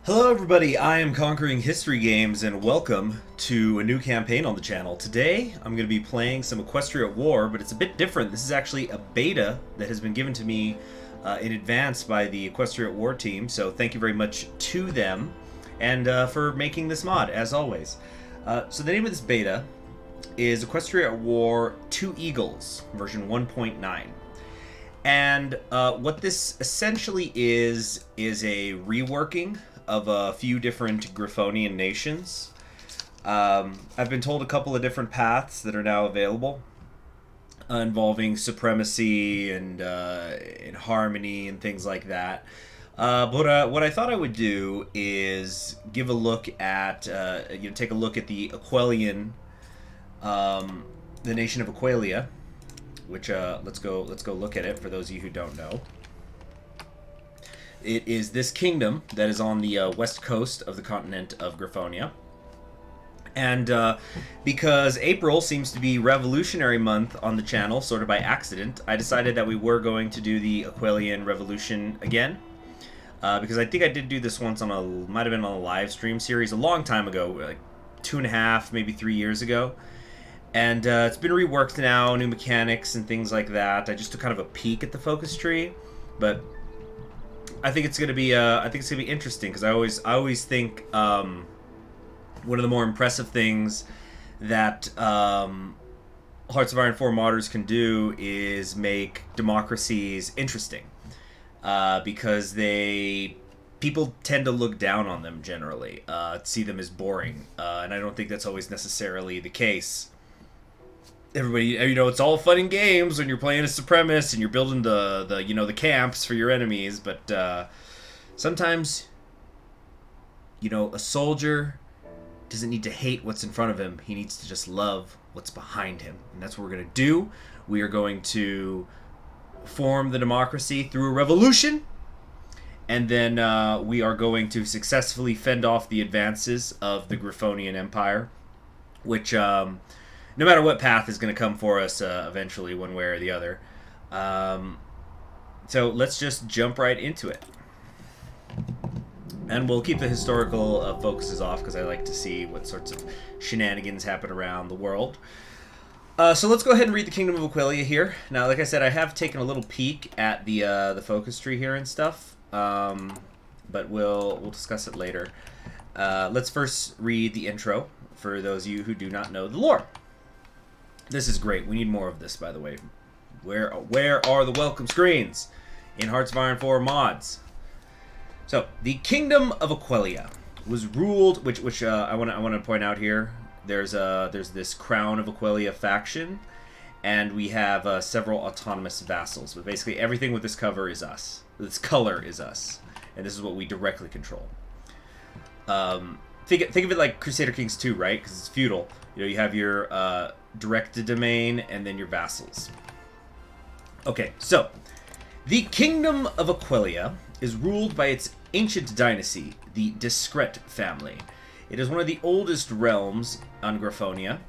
Hello everybody, I am Conquering History Games and welcome to a new campaign on the channel. Today I'm going to be playing some Equestria War, but it's a bit different. This is actually a beta that has been given to me in advance by the Equestria War team, so thank you very much to them and for making this mod, as always. So the name of this beta is Equestria War 2 Eagles, version 1.9. And what this essentially is a reworking of a few different Griffonian nations. I've been told a couple of different paths that are now available, involving supremacy and harmony and things like that. But what I thought I would do is give a look at, take a look at the Aquileian, the nation of Aquileia, which let's go look at it for those of you who don't know. It is this kingdom that is on the west coast of the continent of Griffonia. And because April seems to be Revolutionary Month on the channel, sort of by accident, I decided that we were going to do the Aquileian Revolution again. Because I think I did do this once on might have been on a live stream series a long time ago, like 2.5, maybe 3 years ago. And it's been reworked now, new mechanics and things like that. I just took kind of a peek at the focus tree, but I think it's gonna be interesting because I always think one of the more impressive things that Hearts of Iron 4 modders can do is make democracies interesting, because people tend to look down on them generally, see them as boring, and I don't think that's always necessarily the case. Everybody, it's all fun and games when you're playing a supremacist and you're building the camps for your enemies, but sometimes, a soldier doesn't need to hate what's in front of him. He needs to just love what's behind him, and that's what we're going to do. We are going to form the democracy through a revolution, and then we are going to successfully fend off the advances of the Griffonian Empire, which no matter what path is going to come for us eventually, one way or the other. So let's just jump right into it. And we'll keep the historical focuses off because I like to see what sorts of shenanigans happen around the world. So let's go ahead and read the Kingdom of Aquileia here. Now, like I said, I have taken a little peek at the focus tree here and stuff, but we'll discuss it later. Let's first read the intro for those of you who do not know the lore. This is great. We need more of this, by the way. Where are the welcome screens in Hearts of Iron 4 mods? So, the Kingdom of Aquileia was ruled, which I want to point out here. There's this Crown of Aquileia faction, and we have several autonomous vassals. But basically, everything with this cover is us. This color is us, and this is what we directly control. Think of it like Crusader Kings 2, right? Because it's feudal. You have your directed domain and then your vassals. Okay, so the Kingdom of Aquileia is ruled by its ancient dynasty, the Discret family. It is one of the oldest realms on Griffonia,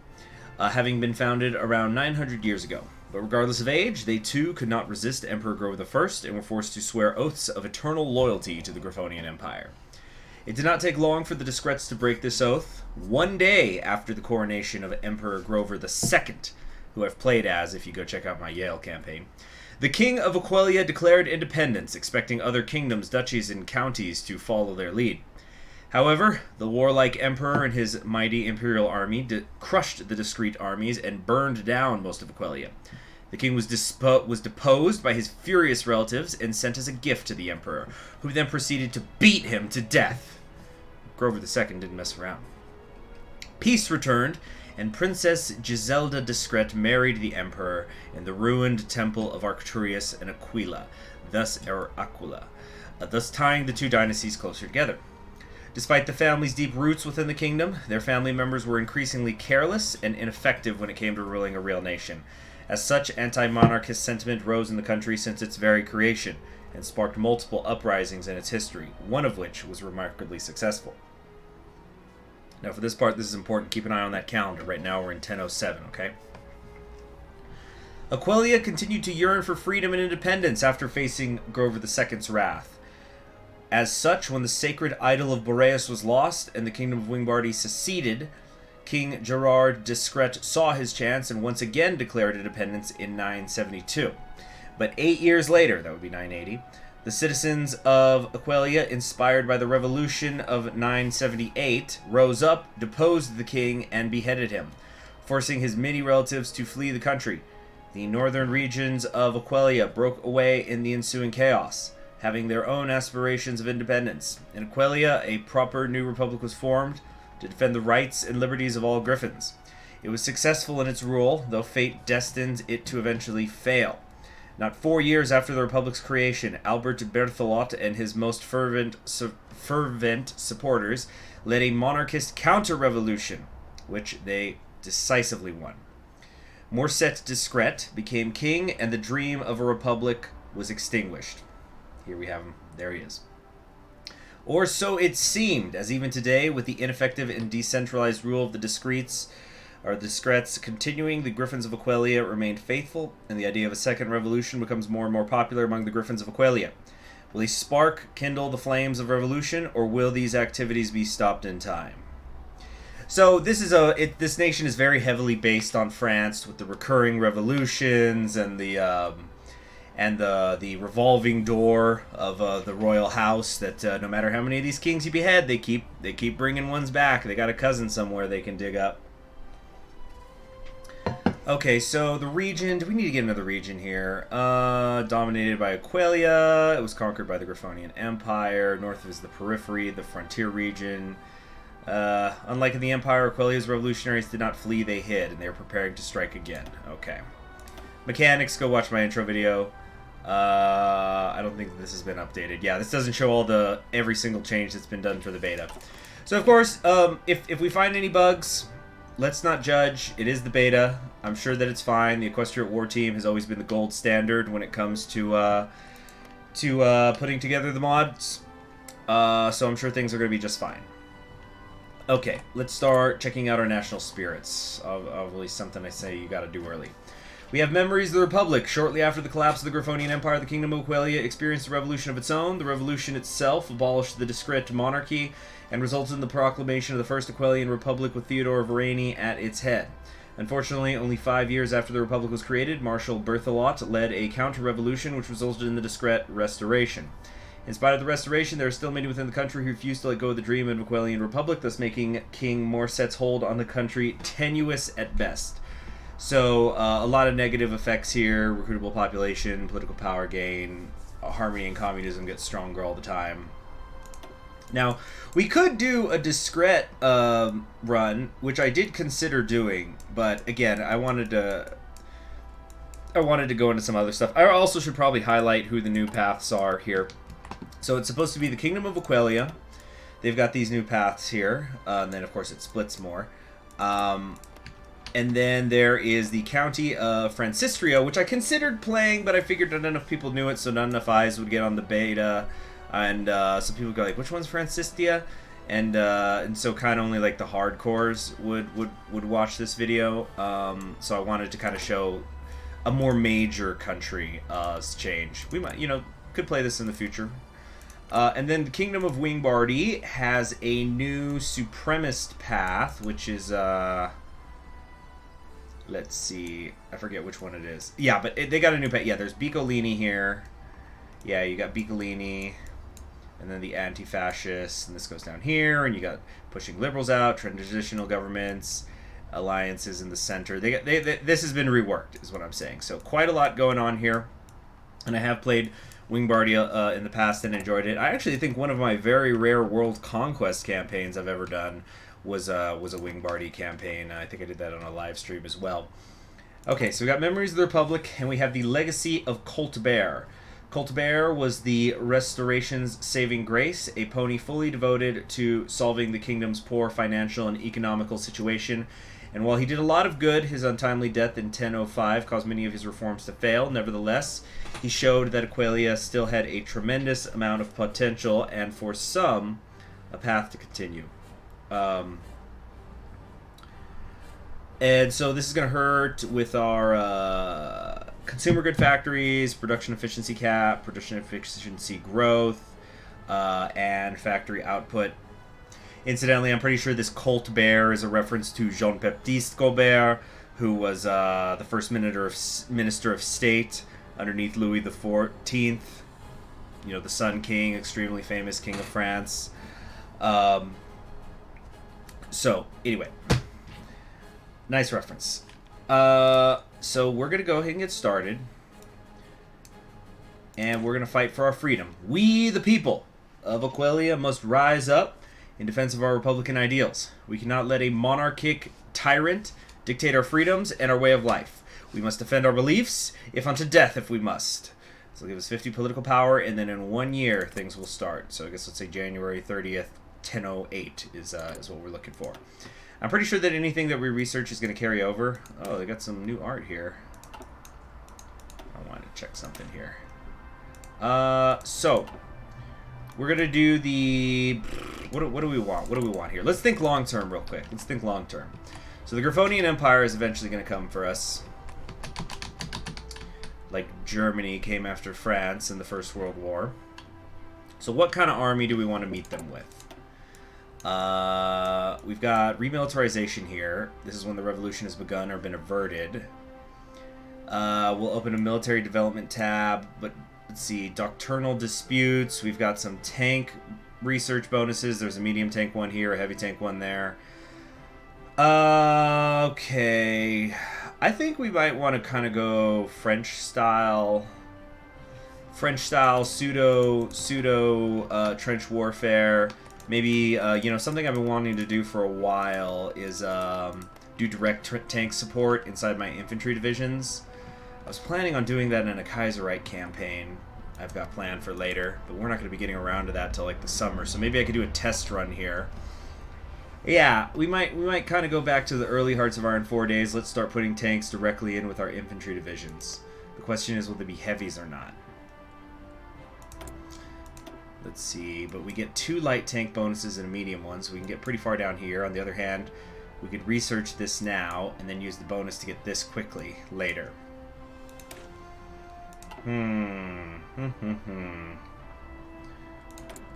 having been founded around 900 years ago. But regardless of age, they too could not resist Emperor Grover I and were forced to swear oaths of eternal loyalty to the Griffonian Empire. It did not take long for the Discrets to break this oath. One day after the coronation of Emperor Grover II, who I've played as if you go check out my Yale campaign, the King of Aquileia declared independence, expecting other kingdoms, duchies, and counties to follow their lead. However, the warlike emperor and his mighty imperial army crushed the discreet armies and burned down most of Aquileia. The king was deposed by his furious relatives and sent as a gift to the emperor, who then proceeded to beat him to death. Grover II didn't mess around. Peace returned, and Princess Giselda Discret married the emperor in the ruined temple of Arcturus and Aquila, thus tying the two dynasties closer together. Despite the family's deep roots within the kingdom, their family members were increasingly careless and ineffective when it came to ruling a real nation. As such, anti-monarchist sentiment rose in the country since its very creation, and sparked multiple uprisings in its history, one of which was remarkably successful. Now for this part, this is important. Keep an eye on that calendar. Right now we're in 1007, okay? Aquileia continued to yearn for freedom and independence after facing Grover II's wrath. As such, when the sacred idol of Boreas was lost and the kingdom of Wingbardi seceded, King Gerard Discret saw his chance and once again declared independence in 972. But 8 years later, that would be 980, the citizens of Aquileia, inspired by the revolution of 978, rose up, deposed the king, and beheaded him, forcing his many relatives to flee the country. The northern regions of Aquileia broke away in the ensuing chaos, having their own aspirations of independence. In Aquileia, a proper new republic was formed to defend the rights and liberties of all Griffins. It was successful in its rule, though fate destined it to eventually fail. Not 4 years after the Republic's creation, Albert Berthelot and his most fervent supporters led a monarchist counter-revolution, which they decisively won. Morset Discret became king, and the dream of a republic was extinguished. Here we have him. There he is. Or so it seemed, as even today, with the ineffective and decentralized rule of the Discrets continuing, the Griffins of Aquileia remained faithful, and the idea of a second revolution becomes more and more popular among the Griffins of Aquileia. Will a spark kindle the flames of revolution, or will these activities be stopped in time? So this is this nation is very heavily based on France, with the recurring revolutions and the revolving door of the royal house. That no matter how many of these kings you behead, they keep bringing ones back. They got a cousin somewhere they can dig up. Okay, so the region, do we need to get another region here? Dominated by Aquileia. It was conquered by the Griffonian Empire. North is the periphery, the frontier region. Unlike in the Empire, Aquileia's revolutionaries did not flee, they hid, and they were preparing to strike again. Okay. Mechanics, go watch my intro video. I don't think this has been updated. Yeah, this doesn't show every single change that's been done for the beta. So, of course, if we find any bugs, let's not judge. It is the beta. I'm sure that it's fine. The Equestria War Team has always been the gold standard when it comes to putting together the mods. So I'm sure things are going to be just fine. Okay, let's start checking out our national spirits. Obviously something I say you got to do early. We have Memories of the Republic. Shortly after the collapse of the Griffonian Empire, the Kingdom of Aquileia experienced a revolution of its own. The revolution itself abolished the Discret monarchy and resulted in the proclamation of the First Aquileian Republic with Theodore Varani at its head. Unfortunately, only 5 years after the Republic was created, Marshal Berthelot led a counter-revolution which resulted in the Discret Restoration. In spite of the Restoration, there are still many within the country who refuse to let go of the dream of an Aquileian Republic, thus making King Morset's hold on the country tenuous at best. So, a lot of negative effects here. Recruitable population, political power gain, harmony and communism get stronger all the time. Now, we could do a Discret run, which I did consider doing, but again, I wanted to go into some other stuff. I also should probably highlight who the new paths are here. So it's supposed to be the Kingdom of Aquileia. They've got these new paths here, and then of course it splits more. And then there is the County of Francistria, which I considered playing, but I figured not enough people knew it, so not enough eyes would get on the beta. And some people go like, which one's Francistia? And so kind of only like the hardcores would watch this video. So I wanted to kind of show a more major country change. We might, could play this in the future. And then the Kingdom of Wingbardi has a new Supremacist path, which is let's see, I forget which one it is. Yeah, but they got a new path. Yeah, there's Biccolini here. Yeah, you got Biccolini. And then the anti-fascists, and this goes down here, and you got pushing liberals out, transitional governments, alliances in the center. This has been reworked, is what I'm saying. So quite a lot going on here, and I have played Wingbardi in the past and enjoyed it. I actually think one of my very rare World Conquest campaigns I've ever done was a Wingbardi campaign. I think I did that on a live stream as well. Okay, so we got Memories of the Republic, and we have the Legacy of Coltbert. Coltbert was the Restoration's saving grace, a pony fully devoted to solving the kingdom's poor financial and economical situation. And while he did a lot of good, his untimely death in 1005 caused many of his reforms to fail. Nevertheless, he showed that Aquileia still had a tremendous amount of potential, and for some, a path to continue. And so this is going to hurt with our consumer good factories, production efficiency cap, production efficiency growth. and factory output. Incidentally, I'm pretty sure this Colt Bear is a reference to Jean-Baptiste Colbert, who was the first minister of state underneath Louis XIV. You know, the Sun King, extremely famous king of France. So, anyway. Nice reference. So we're going to go ahead and get started. And we're going to fight for our freedom. We, the people of Aquileia, must rise up in defense of our republican ideals. We cannot let a monarchic tyrant dictate our freedoms and our way of life. We must defend our beliefs, if unto death if we must. This will give us 50 political power, and then in 1 year, things will start. So I guess let's say January 30th, 1008 is what we're looking for. I'm pretty sure that anything that we research is going to carry over. Oh, they got some new art here. I wanted to check something here. So we're gonna do the what do we want? What do we want here? Let's think long term real quick. Let's think long term. So the Griffonian Empire is eventually gonna come for us, like Germany came after France in the First World War. So what kind of army do we want to meet them with? We've got remilitarization here. This is when the revolution has begun or been averted. We'll open a military development tab, but let's see, doctrinal disputes. We've got some tank research bonuses. There's a medium tank one here, a heavy tank one there. Okay. I think we might want to kind of go French style pseudo trench warfare. Maybe, you know, something I've been wanting to do for a while is do direct tank support inside my infantry divisions. I was planning on doing that in a Kaiserreich campaign I've got planned for later, but we're not going to be getting around to that till like the summer, so maybe I could do a test run here. Yeah, we might kind of go back to the early Hearts of Iron 4 days. Let's start putting tanks directly in with our infantry divisions. The question is, will they be heavies or not? Let's see, but we get 2 light tank bonuses and a medium one, so we can get pretty far down here. On the other hand, we could research this now and then use the bonus to get this quickly later.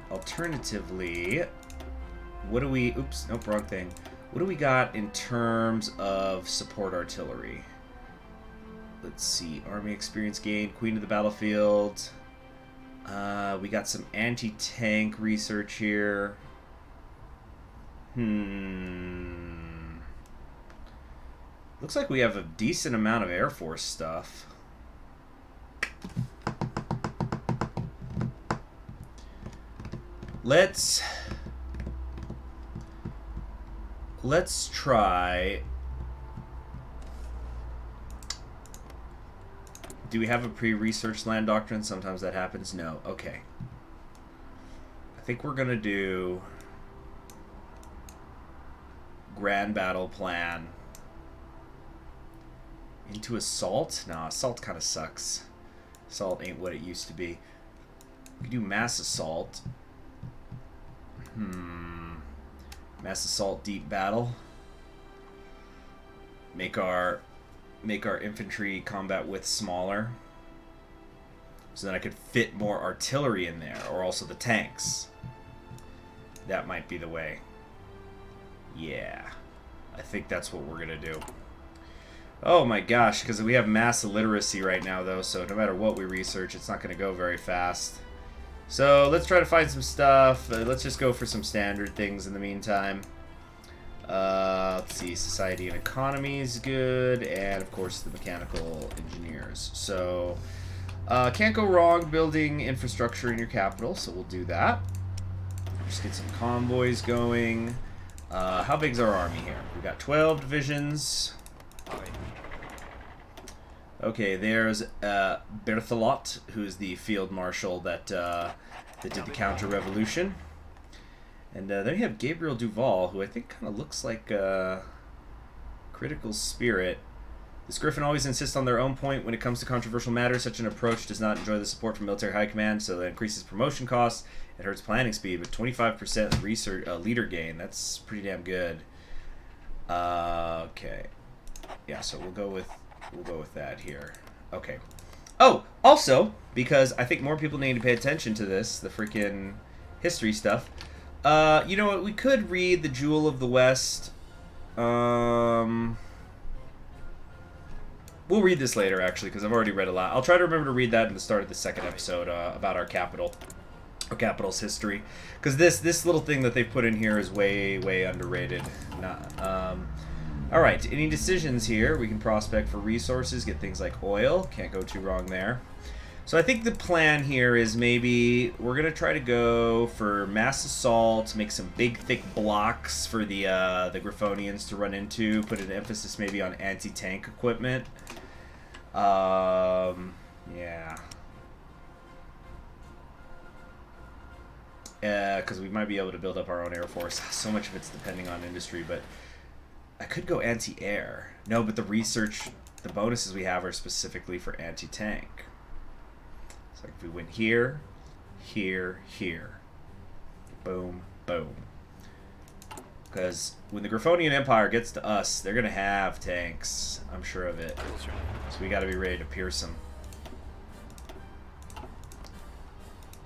Alternatively, what do we... Oops, nope, wrong thing. What do we got in terms of support artillery? Let's see. Army experience gain, Queen of the Battlefield. We got some anti-tank research here. Looks like we have a decent amount of Air Force stuff. Let's try... Do we have a pre-researched land doctrine? Sometimes that happens. No. Okay. I think we're going to do Grand Battle Plan into Assault. No, Assault kind of sucks. Assault ain't what it used to be. We could do Mass Assault. Mass Assault Deep Battle. Make our infantry combat width smaller, so then I could fit more artillery in there, or also the tanks. That might be the way. Yeah, I think that's what we're gonna do. Oh my gosh, because we have mass illiteracy right now though, so no matter what we research, it's not gonna go very fast. So let's try to find some stuff. Let's just go for some standard things in the meantime. Let's see, society and economy is good, and of course the mechanical engineers. So, can't go wrong building infrastructure in your capital, so we'll do that. Just get some convoys going. How big's our army here? We've got 12 divisions. Okay, there's Berthelot, who's the field marshal that did the counter-revolution. And then we have Gabriel Duval, who I think kind of looks like Critical Spirit. This Griffin always insists on their own point when it comes to controversial matters. Such an approach does not enjoy the support from military high command, so that increases promotion costs. It hurts planning speed, but 25% research leader gain. That's pretty damn good. Okay, yeah. So we'll go with that here. Okay. Oh, also because I think more people need to pay attention to this. The freaking history stuff. You know what? We could read the Jewel of the West. We'll read this later, actually, because I've already read a lot. I'll try to remember to read that in the start of the second episode about our capital's history, because this little thing that they've put in here is way underrated. All right, any decisions here? We can prospect for resources, get things like oil. Can't go too wrong there. So I think the plan here is maybe we're gonna try to go for mass assault, make some big thick blocks for the Griffonians to run into. Put an emphasis maybe on anti-tank equipment. Yeah. Because we might be able to build up our own air force. So much of it's depending on industry, but I could go anti-air. No, but the bonuses we have are specifically for anti-tank. So if we went here, here, here, boom, boom. Because when the Griffonian Empire gets to us, they're going to have tanks. I'm sure of it. So we got to be ready to pierce them.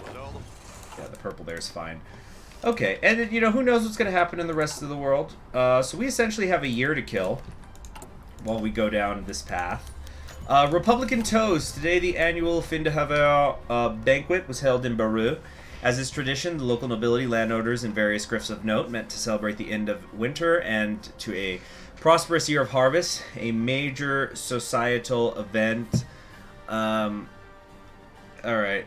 Yeah, the purple there is fine. Okay, and then, you know, who knows what's going to happen in the rest of the world. So we essentially have a year to kill while we go down this path. Republican Toast. Today, the annual Fin de Haver banquet was held in Baru. As is tradition, the local nobility, landowners, and various griffs of note met to celebrate the end of winter and to a prosperous year of harvest, a major societal event. All right.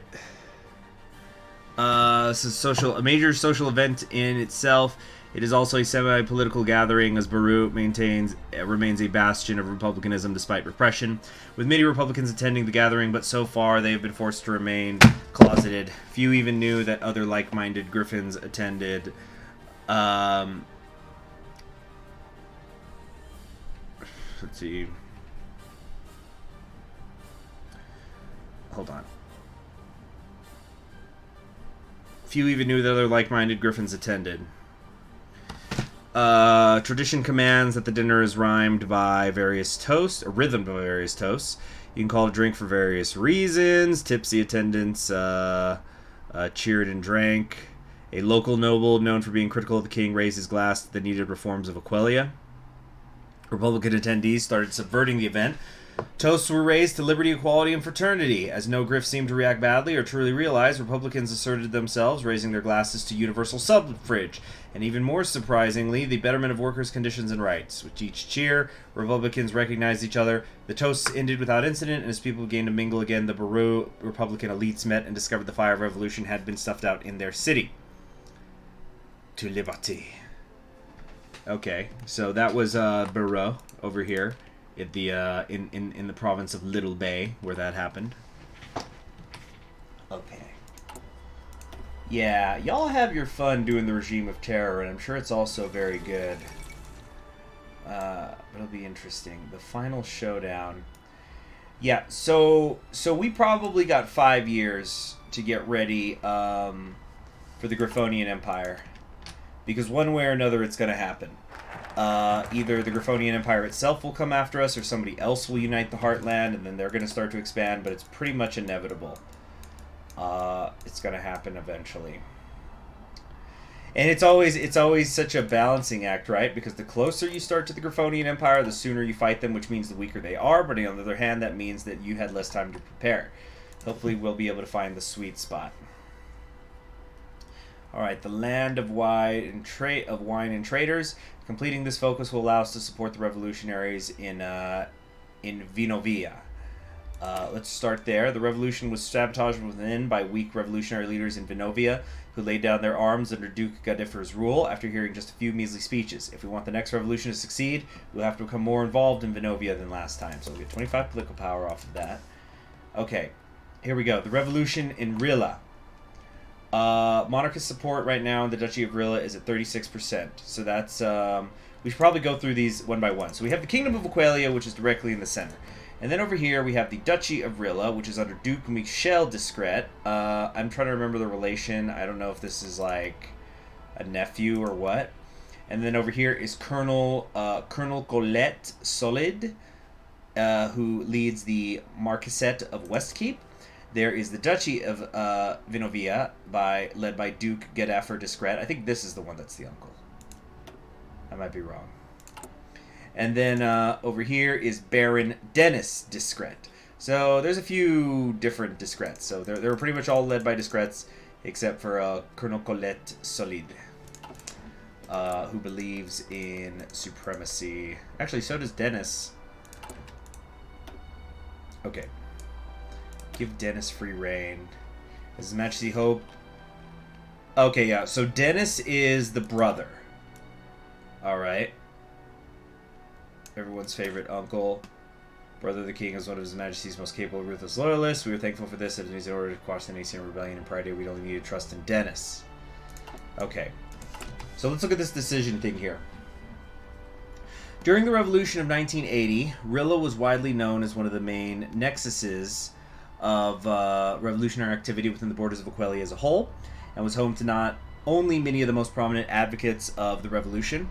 This is a major social event in itself. It is also a semi-political gathering, as Baru remains a bastion of republicanism despite repression, with many Republicans attending the gathering, but so far they have been forced to remain closeted. Few even knew that other like-minded Griffins attended. Let's see. Hold on. Few even knew that other like-minded Griffins attended. Tradition commands that the dinner is rhymed by various toasts, or rhythmed by various toasts. You can call a drink for various reasons. Tipsy attendants cheered and drank. A local noble known for being critical of the king raised his glass to the needed reforms of Aquileia. Republican attendees started subverting the event. Toasts were raised to liberty, equality, and fraternity. As no Griff seemed to react badly or truly realize, Republicans asserted themselves, raising their glasses to universal suffrage, and even more surprisingly, the betterment of workers' conditions and rights. With each cheer, Republicans recognized each other. The toasts ended without incident, and as people began to mingle again, the Baru Republican elites met and discovered the fire of revolution had been snuffed out in their city. To liberty. Okay, so that was Baru over here. In the province of Little Bay, where that happened. Okay. Yeah, y'all have your fun doing the regime of terror, and I'm sure it's also very good. It'll be interesting. The final showdown. Yeah, so we probably got 5 years to get ready for the Griffonian Empire, because one way or another it's going to happen. Either the Griffonian Empire itself will come after us, or somebody else will unite the Heartland, and then they're going to start to expand, but it's pretty much inevitable. It's going to happen eventually. And it's always such a balancing act, right? Because the closer you start to the Griffonian Empire, the sooner you fight them, which means the weaker they are, but on the other hand, that means that you had less time to prepare. Hopefully we'll be able to find the sweet spot. Alright, the land of wine and traders. Completing this focus will allow us to support the revolutionaries in Vinovia. Let's start there. The revolution was sabotaged within by weak revolutionary leaders in Vinovia, who laid down their arms under Duke Gadifer's rule after hearing just a few measly speeches. If we want the next revolution to succeed, we'll have to become more involved in Vinovia than last time. So we'll get 25 political power off of that. Okay, here we go. The revolution in Rila. Monarchist support right now in the Duchy of Rila is at 36%. So that's, we should probably go through these one by one. So we have the Kingdom of Aquileia, which is directly in the center. And then over here we have the Duchy of Rila, which is under Duke Michel Discret. I'm trying to remember the relation. I don't know if this is like a nephew or what. And then over here is Colonel Colette Solid, who leads the Marquisate of Westkeep. There is the Duchy of Vinovia, led by Duke Gaddafer Discret. I think this is the one that's the uncle. I might be wrong. And then over here is Baron Dennis Discret. So there's a few different Discrets. So they're pretty much all led by Discrets, except for Colonel Colette Solide, who believes in supremacy. Actually, so does Dennis. Okay. Give Dennis free reign. Does His Majesty hope? Okay, yeah. So Dennis is the brother. Alright. Everyone's favorite uncle. Brother of the King is one of His Majesty's most capable, ruthless loyalists. We are thankful for this. It is in order to quash the Nacian Rebellion and Pride Day. We only need to trust in Dennis. Okay. So let's look at this decision thing here. During the Revolution of 1980, Rilla was widely known as one of the main nexuses of revolutionary activity within the borders of Aquileia as a whole, and was home to not only many of the most prominent advocates of the revolution,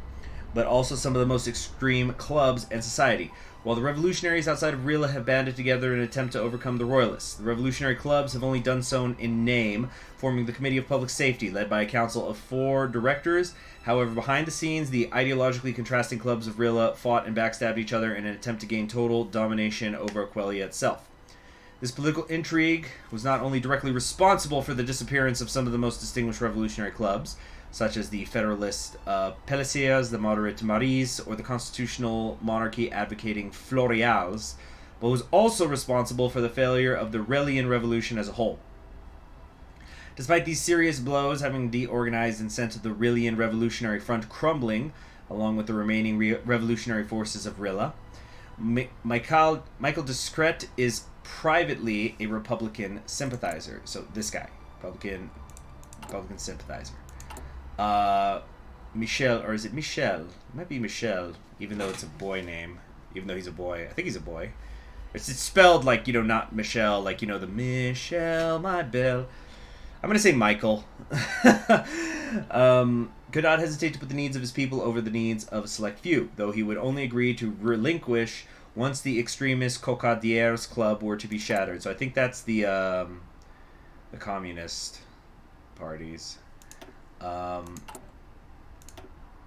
but also some of the most extreme clubs and society. While the revolutionaries outside of Rilla have banded together in an attempt to overcome the royalists, the revolutionary clubs have only done so in name, forming the Committee of Public Safety, led by a council of 4 directors. However, behind the scenes, the ideologically contrasting clubs of Rilla fought and backstabbed each other in an attempt to gain total domination over Aquileia itself. This political intrigue was not only directly responsible for the disappearance of some of the most distinguished revolutionary clubs, such as the Federalist Pelicias, the Moderate Maris, or the constitutional monarchy advocating Florials, but was also responsible for the failure of the Aquileian Revolution as a whole. Despite these serious blows having deorganized and sent the Aquileian Revolutionary Front crumbling, along with the remaining revolutionary forces of Rilla, Michael Discret is privately a Republican sympathizer. So this guy, Republican sympathizer. Michel, or is it Michel? It might be Michel, even though it's a boy name. Even though he's a boy. I think he's a boy. It's spelled like, not Michelle, like, the Michelle, my belle. I'm going to say Michael. Could not hesitate to put the needs of his people over the needs of a select few, though he would only agree to relinquish once the extremist Cocadiers Club were to be shattered. So I think that's the communist parties.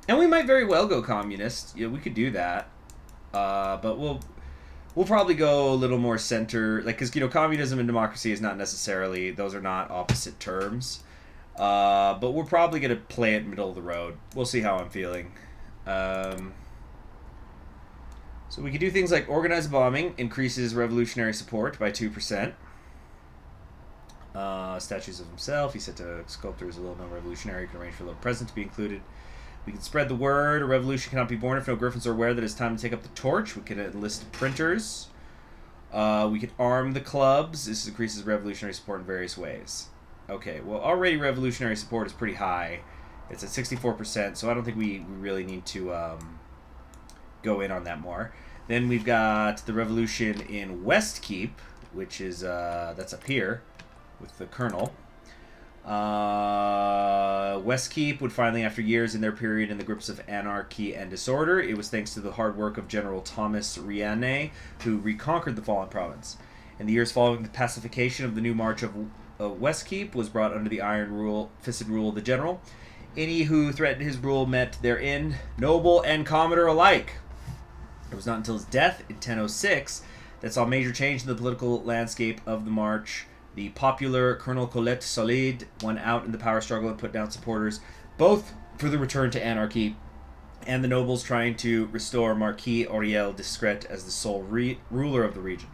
And we might very well go communist. Yeah, we could do that. But we'll probably go a little more center, like, because communism and democracy is not necessarily, those are not opposite terms. But we're probably gonna play it middle of the road. We'll see how I'm feeling. So we could do things like organized bombing increases revolutionary support by 2%. Statues of himself. He said to sculptors a little-known revolutionary can arrange for a little present to be included. We can spread the word. A revolution cannot be born if no griffins are aware that it's time to take up the torch. We can enlist printers. We can arm the clubs. This increases revolutionary support in various ways. Okay, well, already revolutionary support is pretty high. It's at 64%, so I don't think we really need to go in on that more. Then we've got the revolution in Westkeep, which is, that's up here with the colonel. Westkeep would finally, after years in their period in the grips of anarchy and disorder, it was thanks to the hard work of General Thomas Riane, who reconquered the fallen province. In the years following the pacification of the new march of Westkeep was brought under the iron-fisted rule of the general. Any who threatened his rule met their end, noble and commodore alike. It was not until his death in 1006 that saw major change in the political landscape of the march. The popular Colonel Colette Solide won out in the power struggle and put down supporters, both for the return to anarchy and the nobles trying to restore Marquis Auriel Discret as the sole ruler of the region.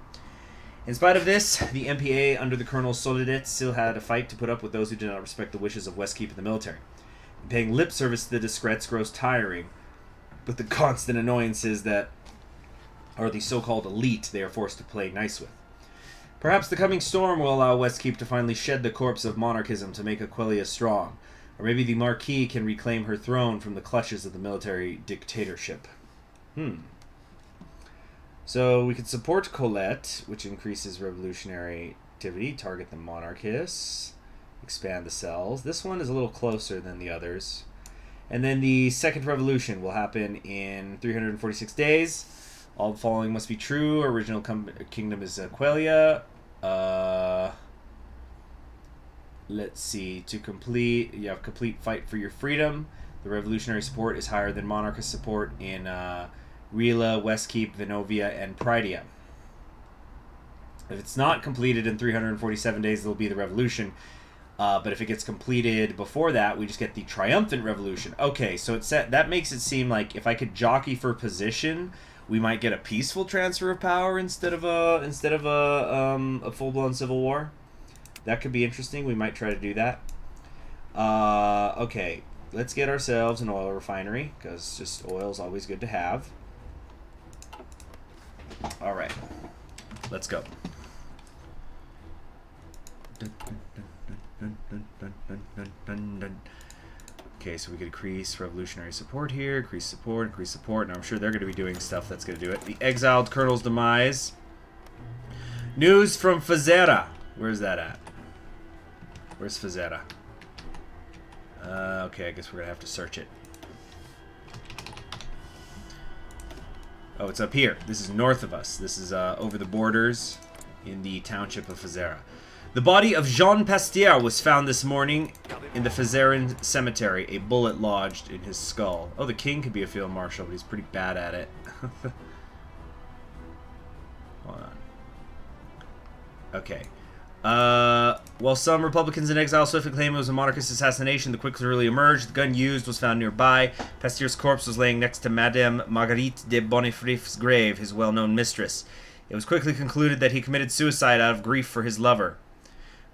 In spite of this, the MPA under the Colonel Solidet still had a fight to put up with those who did not respect the wishes of Westkeep and the military. And paying lip service to the Discrets grows tiring, with the constant annoyances that are the so-called elite they are forced to play nice with. Perhaps the coming storm will allow Westkeep to finally shed the corpse of monarchism to make Aquileia strong, or maybe the Marquis can reclaim her throne from the clutches of the military dictatorship. So we could support Colette, which increases revolutionary activity, target the monarchists, expand the cells. This one is a little closer than the others. And then the second revolution will happen in 346 days. All the following must be true. Original kingdom is Aquileia. let's see. To complete, you have complete fight for your freedom. The revolutionary support is higher than monarchist support in Rila, Westkeep, Vinovia, and Prydia. If it's not completed in 347 days, it'll be the revolution. But if it gets completed before that, we just get the triumphant revolution. Okay, so that makes it seem like if I could jockey for position, we might get a peaceful transfer of power instead of a full-blown civil war. That could be interesting. We might try to do that. Okay, let's get ourselves an oil refinery, because just oil is always good to have. All right, let's go. Okay, so we could increase revolutionary support here, increase support. Now I'm sure they're going to be doing stuff that's going to do it. The exiled colonel's demise. News from Fazera. Where's that at? Where's Fazera? Okay, I guess we're going to have to search it. Oh, it's up here. This is north of us. This is over the borders in the township of Fazera. The body of Jean Pasteur was found this morning in the Fazeran cemetery. A bullet lodged in his skull. Oh, the king could be a field marshal, but he's pretty bad at it. Hold on. Okay. While some Republicans in exile swiftly claimed it was a monarchist assassination, the quickly really emerged. The gun used was found nearby. Pasteur's corpse was laying next to Madame Marguerite de Bonnefrief's grave, his well-known mistress. It was quickly concluded that he committed suicide out of grief for his lover.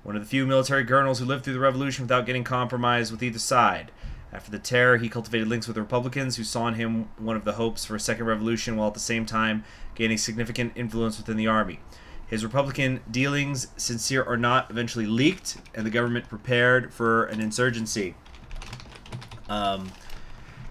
One of the few military colonels who lived through the revolution without getting compromised with either side. After the terror, he cultivated links with the Republicans, who saw in him one of the hopes for a second revolution, while at the same time gaining significant influence within the army. His Republican dealings, sincere or not, eventually leaked, and the government prepared for an insurgency. The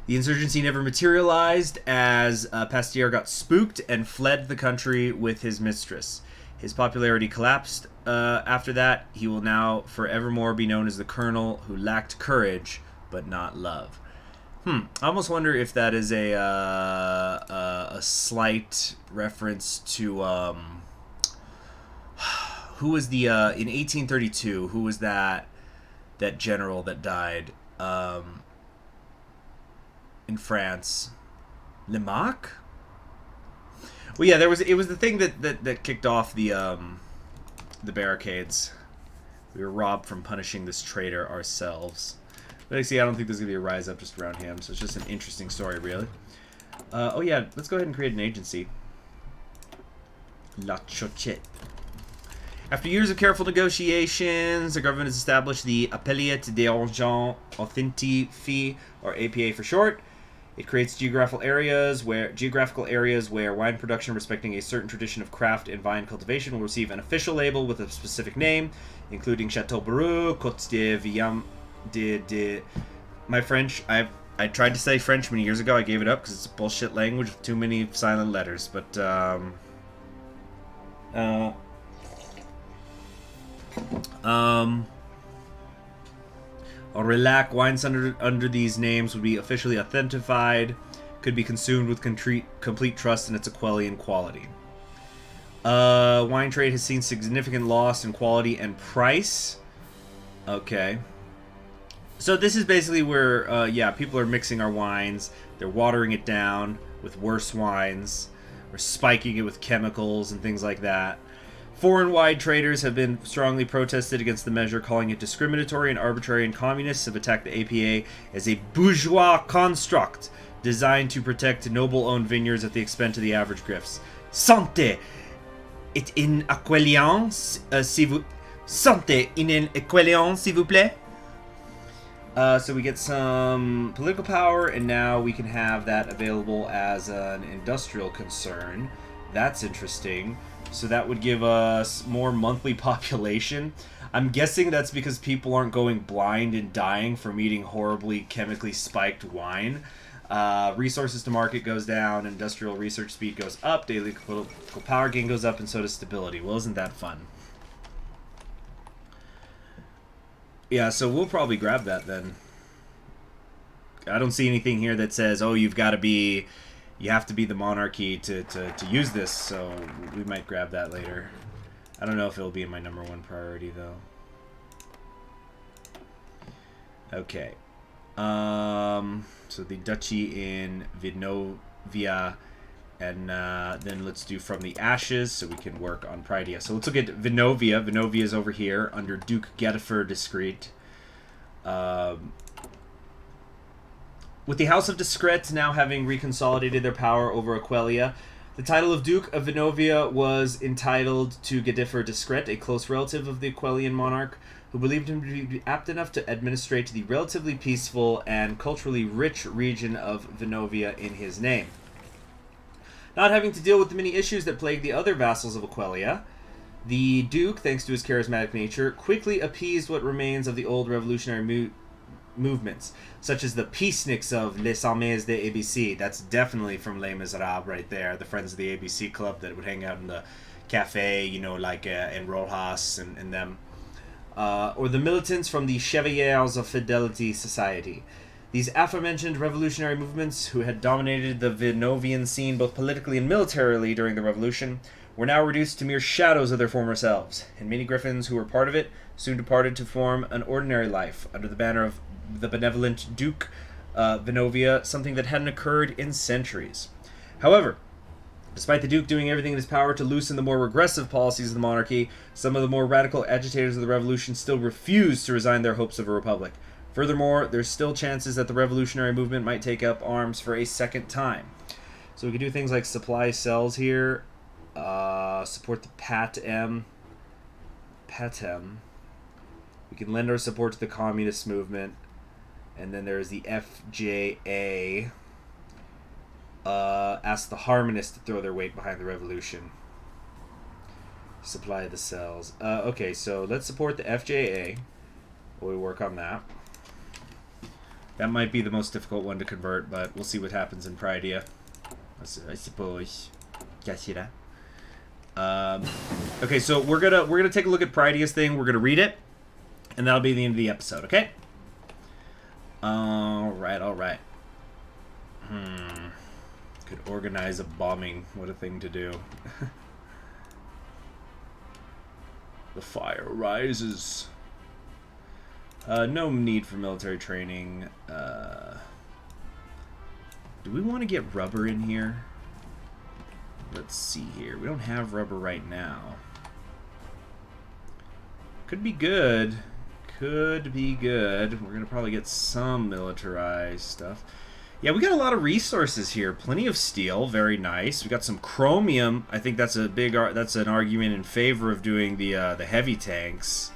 insurgency never materialized, as Pasteur got spooked and fled the country with his mistress. His popularity collapsed. After that, he will now forevermore be known as the colonel who lacked courage, but not love. I almost wonder if that is a slight reference to... who was the in 1832? Who was that general that died in France? Lemaque? Well, yeah, it was the thing that kicked off the barricades. We were robbed from punishing this traitor ourselves. But see, I don't think there's gonna be a rise up just around him. So it's just an interesting story, really. Oh yeah, let's go ahead and create an agency. La Chochette. After years of careful negotiations, the government has established the Appellate d'Argent Authentique, or APA for short. It creates geographical areas where wine production respecting a certain tradition of craft and vine cultivation will receive an official label with a specific name, including Chateau Brou, Côte de Viam de. My French, I tried to say French many years ago. I gave it up because it's a bullshit language with too many silent letters. But Aurillac wines under these names would be officially authentified, could be consumed with complete trust in its Aquileian quality. Wine trade has seen significant loss in quality and price. Okay. So this is basically where, yeah, people are mixing our wines. They're watering it down with worse wines. Or spiking it with chemicals and things like that. Foreign wine traders have been strongly protested against the measure, calling it discriminatory and arbitrary, and communists have attacked the APA as a bourgeois construct designed to protect noble-owned vineyards at the expense of the average grifts. Santé! Et in Aquileian, s'il vous... Santé! In Aquileian, s'il vous plaît? So we get some political power, and now we can have that available as an industrial concern. That's interesting. So that would give us more monthly population. I'm guessing that's because people aren't going blind and dying from eating horribly chemically spiked wine. Resources to market goes down, industrial research speed goes up, daily political power gain goes up, and so does stability. Well, isn't that fun? Yeah, so we'll probably grab that then. I don't see anything here that says, oh, you have to be the monarchy to use this, so we might grab that later. I don't know if it'll be in my #1 priority, though. Okay. So the duchy in Vinovia, and then let's do From the Ashes so we can work on Prydia. So let's look at Vinovia. Vinovia is over here under Duke Gettifer Discreet. With the House of Discret now having reconsolidated their power over Aquileia, the title of Duke of Vinovia was entitled to Gettifer Discret, a close relative of the Aquileian monarch, who believed him to be apt enough to administrate the relatively peaceful and culturally rich region of Vinovia in his name. Not having to deal with the many issues that plagued the other vassals of Aquileia, the Duke, thanks to his charismatic nature, quickly appeased what remains of the old revolutionary movements, such as the peaceniks of Les Amis de ABC. That's definitely from Les Miserables right there, the Friends of the ABC Club that would hang out in the cafe, you know, like in Rojas and them. Or the militants from the Chevaliers of Fidelity Society. These aforementioned revolutionary movements, who had dominated the Vinovian scene both politically and militarily during the revolution, were now reduced to mere shadows of their former selves, and many griffins who were part of it soon departed to form an ordinary life under the banner of the benevolent Duke Vinovia, something that hadn't occurred in centuries. However, despite the Duke doing everything in his power to loosen the more regressive policies of the monarchy, some of the more radical agitators of the revolution still refused to resign their hopes of a republic. Furthermore, there's still chances that the revolutionary movement might take up arms for a second time. So we can do things like supply cells here, support the PATM. We can lend our support to the communist movement. And then there's the FJA. Ask the Harmonists to throw their weight behind the revolution. Supply the cells. Okay, so let's support the FJA. We'll work on that. That might be the most difficult one to convert, but we'll see what happens in Prydia, I suppose. Okay, so we're gonna take a look at Prydia's thing. We're gonna read it, and that'll be the end of the episode. Okay. All right. Could organize a bombing. What a thing to do. The fire rises. No need for military training. Do we want to get rubber in here? Let's see here. We don't have rubber right now. Could be good. Could be good. We're going to probably get some militarized stuff. Yeah, we got a lot of resources here. Plenty of steel, very nice. We got some chromium. I think that's that's an argument in favor of doing the heavy tanks.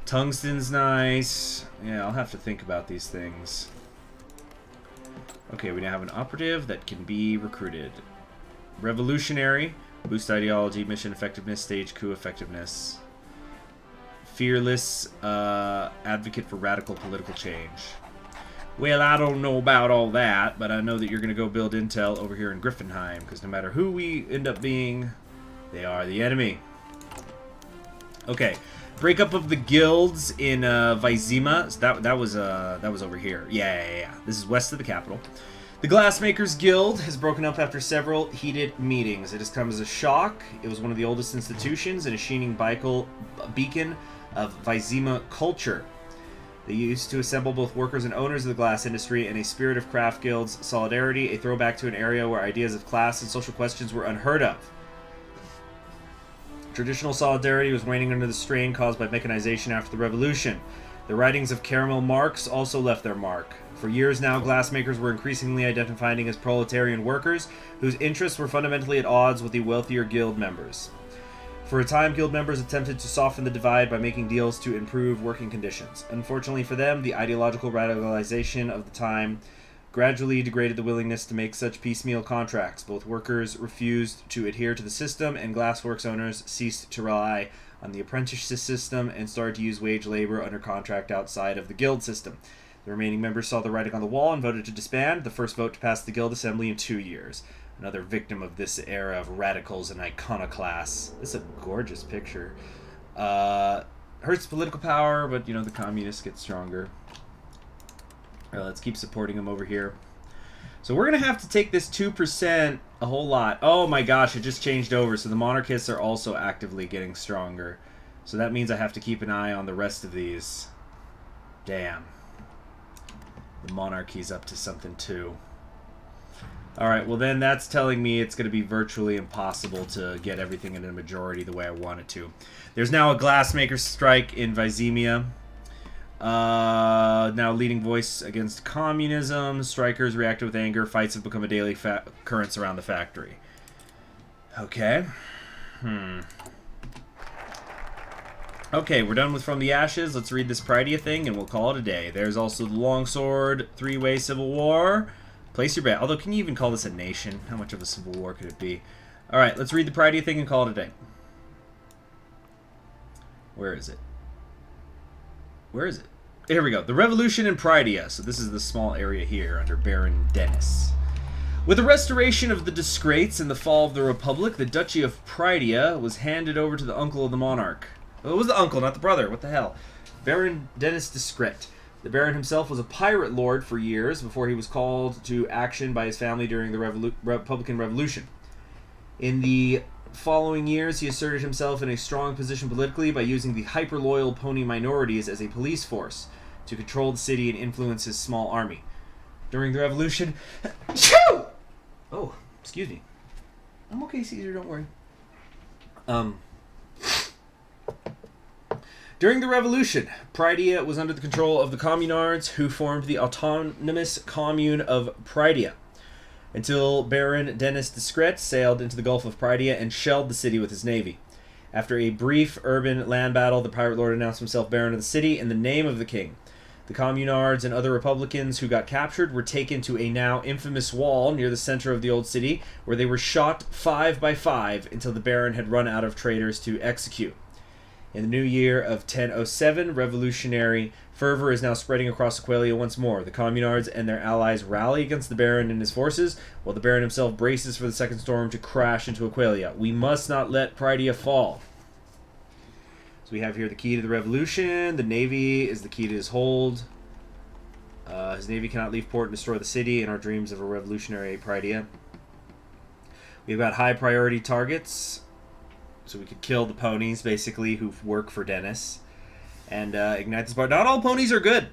Tungsten's nice. Yeah, I'll have to think about these things. Okay, we now have an operative that can be recruited. Revolutionary, boost ideology, mission effectiveness, stage coup effectiveness. Fearless, advocate for radical political change. Well, I don't know about all that, but I know that you're going to go build intel over here in Griffinheim, because no matter who we end up being, they are the enemy. Okay, breakup of the guilds in Vizima. So that was over here. Yeah. This is west of the capital. The Glassmakers Guild has broken up after several heated meetings. It has come as a shock. It was one of the oldest institutions and a shining beacon of Vizima culture. They used to assemble both workers and owners of the glass industry in a spirit of craft guilds solidarity, a throwback to an area where ideas of class and social questions were unheard of. Traditional solidarity was waning under the strain caused by mechanization after the revolution. The writings of Caramel Marx also left their mark. For years now, glassmakers were increasingly identifying as proletarian workers whose interests were fundamentally at odds with the wealthier guild members. For a time, guild members attempted to soften the divide by making deals to improve working conditions. Unfortunately for them, the ideological radicalization of the time gradually degraded the willingness to make such piecemeal contracts. Both workers refused to adhere to the system, and glassworks owners ceased to rely on the apprenticeship system and started to use wage labor under contract outside of the guild system. The remaining members saw the writing on the wall and voted to disband, the first vote to pass the guild assembly in 2 years. Another victim of this era of radicals and iconoclasts. This is a gorgeous picture. Hurts political power, but, you know, the communists get stronger. Let's keep supporting them over here. So we're going to have to take this 2% a whole lot. Oh my gosh, it just changed over. So the monarchists are also actively getting stronger. So that means I have to keep an eye on the rest of these. Damn. The monarchy's up to something too. Alright, well then that's telling me it's going to be virtually impossible to get everything in a majority the way I want it to. There's now a Glassmakers strike in Vinovia. Now leading voice against communism. Strikers reacted with anger. Fights have become a daily occurrence around the factory. Okay. Okay, we're done with From the Ashes. Let's read this Prydia thing and we'll call it a day. There's also the Longsword, three-way civil war. Place your bet. Although, can you even call this a nation? How much of a civil war could it be? Alright, let's read the Prydia thing and call it a day. Where is it? Where is it? Here we go. The Revolution in Prydia. So this is the small area here under Baron Dennis. With the restoration of the Discrates and the fall of the Republic, the Duchy of Prydia was handed over to the uncle of the monarch. Well, it was the uncle, not the brother. What the hell? Baron Dennis Discret. The Baron himself was a pirate lord for years before he was called to action by his family during the Republican Revolution. In the following years, he asserted himself in a strong position politically by using the hyper-loyal pony minorities as a police force to control the city and influence his small army. During the Revolution... Oh, excuse me. I'm okay, Caesar, don't worry. During the Revolution, Prydia was under the control of the Communards, who formed the autonomous commune of Prydia, until Baron Dennis Discret sailed into the Gulf of Prydia and shelled the city with his navy. After a brief urban land battle, the pirate lord announced himself Baron of the city in the name of the king. The Communards and other Republicans who got captured were taken to a now infamous wall near the center of the old city, where they were shot 5 by 5 until the Baron had run out of traitors to execute. In the new year of 1007, revolutionary fervor is now spreading across Aquileia once more. The Communards and their allies rally against the Baron and his forces, while the Baron himself braces for the second storm to crash into Aquileia. We must not let Prydia fall. So we have here the key to the revolution. The navy is the key to his hold. His navy cannot leave port and destroy the city in our dreams of a revolutionary Prydia. We've got high priority targets. So we could kill the ponies, basically, who work for Dennis. And ignite this bar. Not all ponies are good.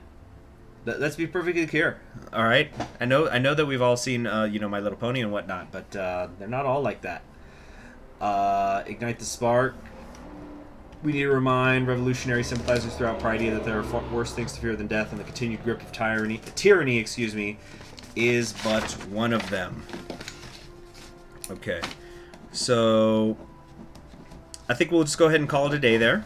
Let's be perfectly clear. Alright? I know that we've all seen, you know, My Little Pony and whatnot, but they're not all like that. Ignite the spark. We need to remind revolutionary sympathizers throughout Prydia that there are far worse things to fear than death, and the continued grip of tyranny, excuse me, is but one of them. Okay. So I think we'll just go ahead and call it a day there.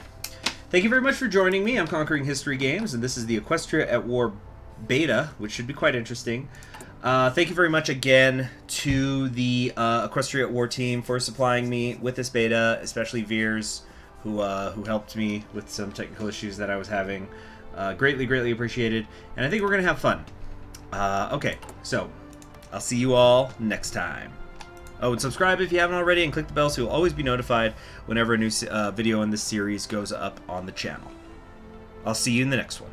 Thank you very much for joining me. I'm Conquering History Games, and this is the Equestria at War beta, which should be quite interesting. Thank you very much again to the Equestria at War team for supplying me with this beta, especially Veers, who helped me with some technical issues that I was having. Greatly appreciated, and I think we're going to have fun. Okay, so I'll see you all next time. Oh, and subscribe if you haven't already, and click the bell so you'll always be notified whenever a new video in this series goes up on the channel. I'll see you in the next one.